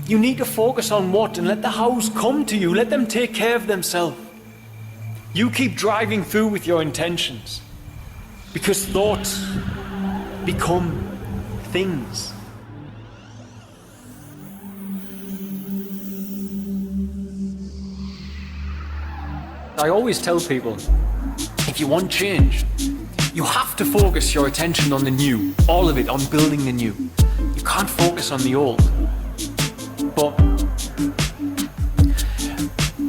You need to focus on what and let the hows come to you. Let them take care of themselves. You keep driving through with your intentions, because thoughts become things. I always tell people, if you want change, you have to focus your attention on the new, all of it, on building the new. You can't focus on the old. But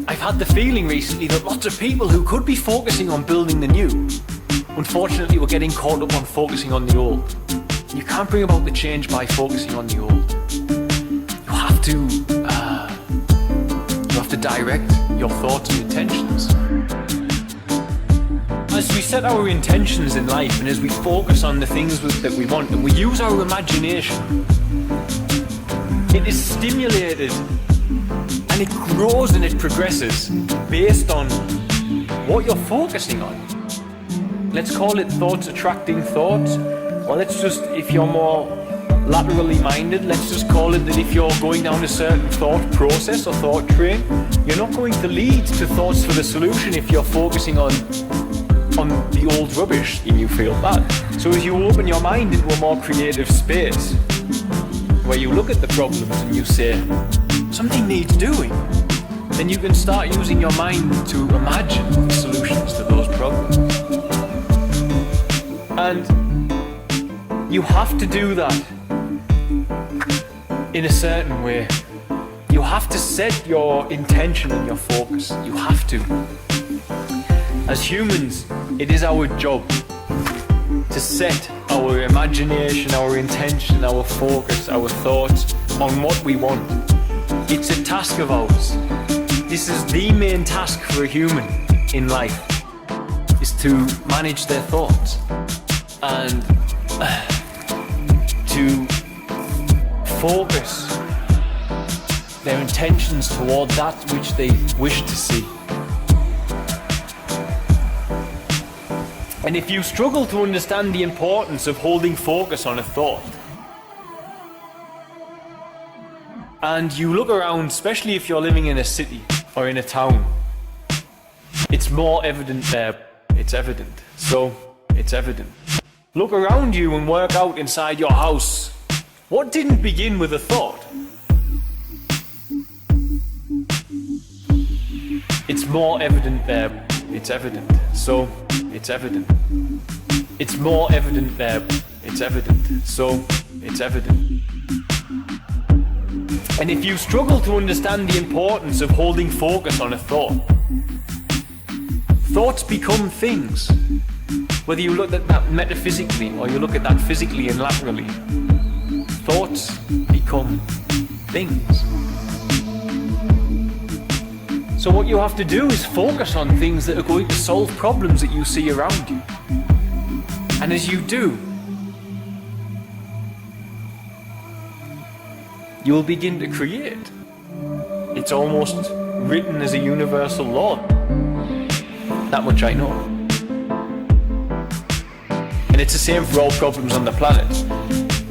I've had the feeling recently that lots of people who could be focusing on building the new, unfortunately were getting caught up on focusing on the old. You can't bring about the change by focusing on the old. You have to direct your thoughts and intentions. As we set our intentions in life and as we focus on the things that we want and we use our imagination, it is stimulated and it grows and it progresses based on what you're focusing on. Let's call it thoughts attracting thoughts, or let's just, if you're more laterally minded, let's just call it that if you're going down a certain thought process or thought train, you're not going to lead to thoughts for the solution if you're focusing on the old rubbish and you feel bad. So as you open your mind into a more creative space, where you look at the problems and you say, something needs doing, then you can start using your mind to imagine solutions to those problems. And you have to do that in a certain way. You have to set your intention and your focus. You have to. As humans, it is our job to set our imagination, our intention, our focus, our thoughts on what we want. It's a task of ours. This is the main task for a human in life, is to manage their thoughts and to focus their intentions toward that which they wish to see. And if you struggle to understand the importance of holding focus on a thought, and you look around, especially if you're living in a city or in a town, it's more evident there. It's evident. So, it's evident. Look around you and work out inside your house. What didn't begin with a thought? It's more evident there. It's evident. So, it's evident. It's more evident there. It's evident. So, it's evident. And if you struggle to understand the importance of holding focus on a thought, thoughts become things. Whether you look at that metaphysically or you look at that physically and laterally, thoughts become things. So what you have to do is focus on things that are going to solve problems that you see around you. And as you do, you will begin to create. It's almost written as a universal law. That much I know. And it's the same for all problems on the planet.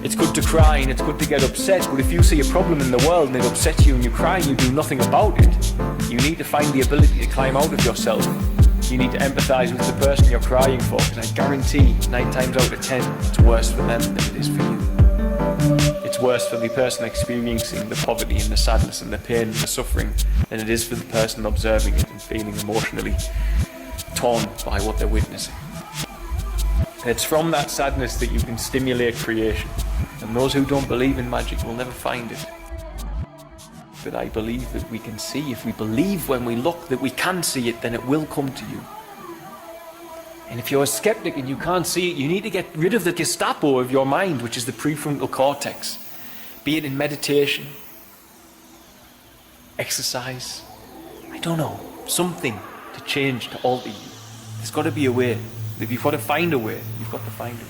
It's good to cry and it's good to get upset, but if you see a problem in the world and it upsets you and you cry and you do nothing about it, you need to find the ability to climb out of yourself. You need to empathise with the person you're crying for, because I guarantee 9 times out of 10 it's worse for them than it is for you. It's worse for the person experiencing the poverty and the sadness and the pain and the suffering than it is for the person observing it and feeling emotionally torn by what they're witnessing. And it's from that sadness that you can stimulate creation. And those who don't believe in magic will never find it. But I believe that we can see. If we believe when we look that we can see it, then it will come to you. And if you're a skeptic and you can't see it, you need to get rid of the Gestapo of your mind, which is the prefrontal cortex. Be it in meditation, exercise, I don't know, something to change, to alter you. There's got to be a way. If you've got to find a way, you've got to find a way.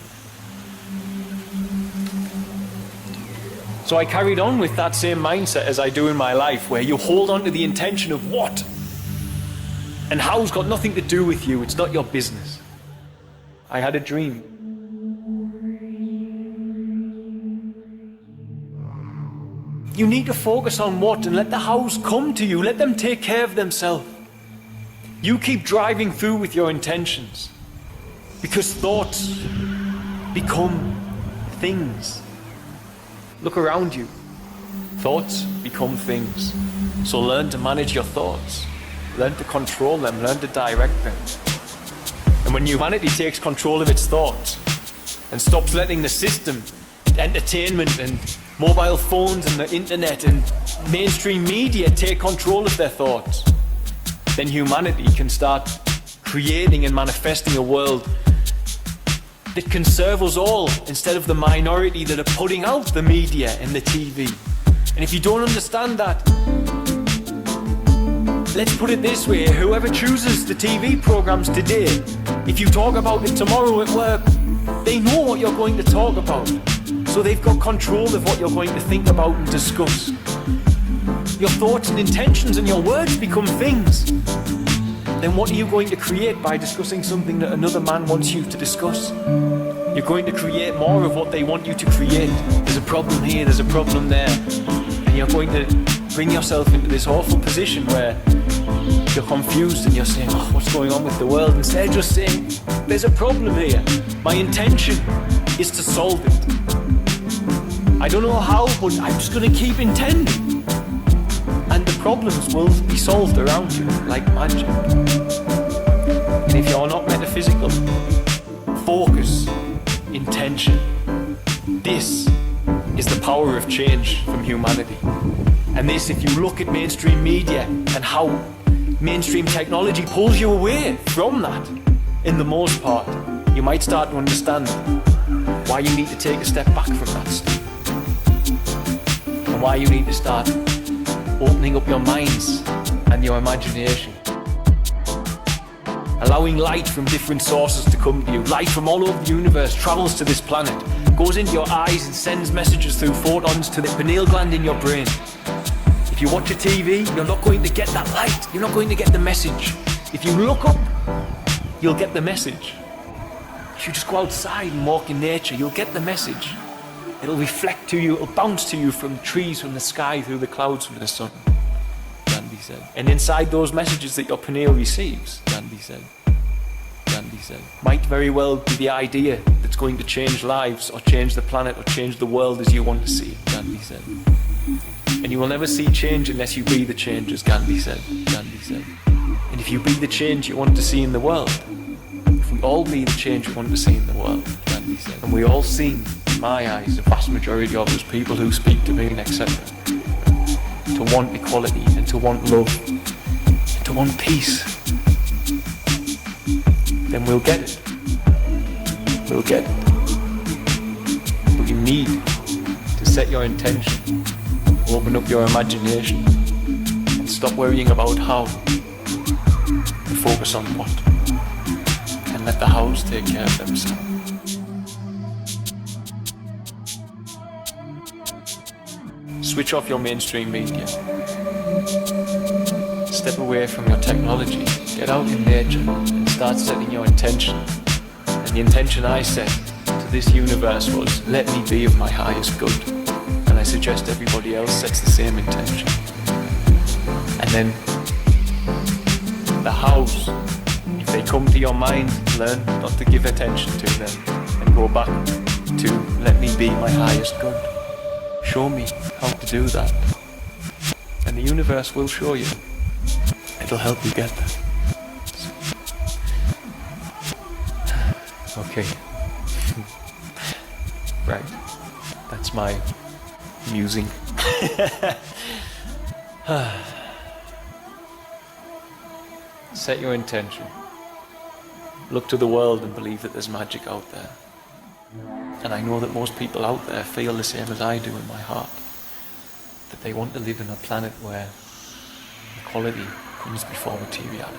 So I carried on with that same mindset as I do in my life, where you hold on to the intention of what and how's got nothing to do with you. It's not your business. I had a dream. You need to focus on what and let the house come to you. Let them take care of themselves. You keep driving through with your intentions, because thoughts become things. Look around you. Thoughts become things. So learn to manage your thoughts. Learn to control them. Learn to direct them. And when humanity takes control of its thoughts and stops letting the system, entertainment and mobile phones and the internet and mainstream media take control of their thoughts, then humanity can start creating and manifesting a world that can serve us all instead of the minority that are putting out the media and the TV. And if you don't understand that, let's put it this way: whoever chooses the TV programs today, if you talk about it tomorrow at work, they know what you're going to talk about. So they've got control of what you're going to think about and discuss. Your thoughts and intentions and your words become things. Then what are you going to create by discussing something that another man wants you to discuss? You're going to create more of what they want you to create. There's a problem here, there's a problem there. And you're going to bring yourself into this awful position where you're confused and you're saying, oh, what's going on with the world? Instead of just saying, there's a problem here. My intention is to solve it. I don't know how, but I'm just going to keep intending. And the problems will be solved around you like magic. And if you're not metaphysical, focus, intention. This is the power of change from humanity. And this, if you look at mainstream media and how mainstream technology pulls you away from that, in the most part, you might start to understand why you need to take a step back from that stuff. And why you need to start opening up your minds and your imagination. Allowing light from different sources to come to you. Light from all over the universe travels to this planet, goes into your eyes and sends messages through photons to the pineal gland in your brain. If you watch a TV, you're not going to get that light. You're not going to get the message. If you look up, you'll get the message. If you just go outside and walk in nature, you'll get the message. It'll reflect to you, it'll bounce to you from the trees, from the sky, through the clouds, from the sun, Gandhi said. And inside those messages that your pineal receives, Gandhi said, might very well be the idea that's going to change lives or change the planet or change the world as you want to see it, Gandhi said. And you will never see change unless you be the change, as Gandhi said. And if you be the change you want to see in the world, if we all be the change we want to see in the world, Gandhi said, and we all seem, in my eyes, the vast majority of us, people who speak to me and etc., to want equality and to want love and to want peace, then we'll get it. We'll get it. But you need to set your intention, open up your imagination, and stop worrying about how, and focus on what, and let the house take care of themselves. Switch off your mainstream media. Step away from your technology. Get out in nature and start setting your intention. And the intention I set to this universe was, let me be of my highest good. And I suggest everybody else sets the same intention. And then the hows, if they come to your mind, learn not to give attention to them and go back to, let me be my highest good. Show me how to do that. And the universe will show you. It'll help you get there. Okay. Right. That's my musing. Set your intention. Look to the world and believe that there's magic out there. And I know that most people out there feel the same as I do in my heart. That they want to live in a planet where equality comes before materiality.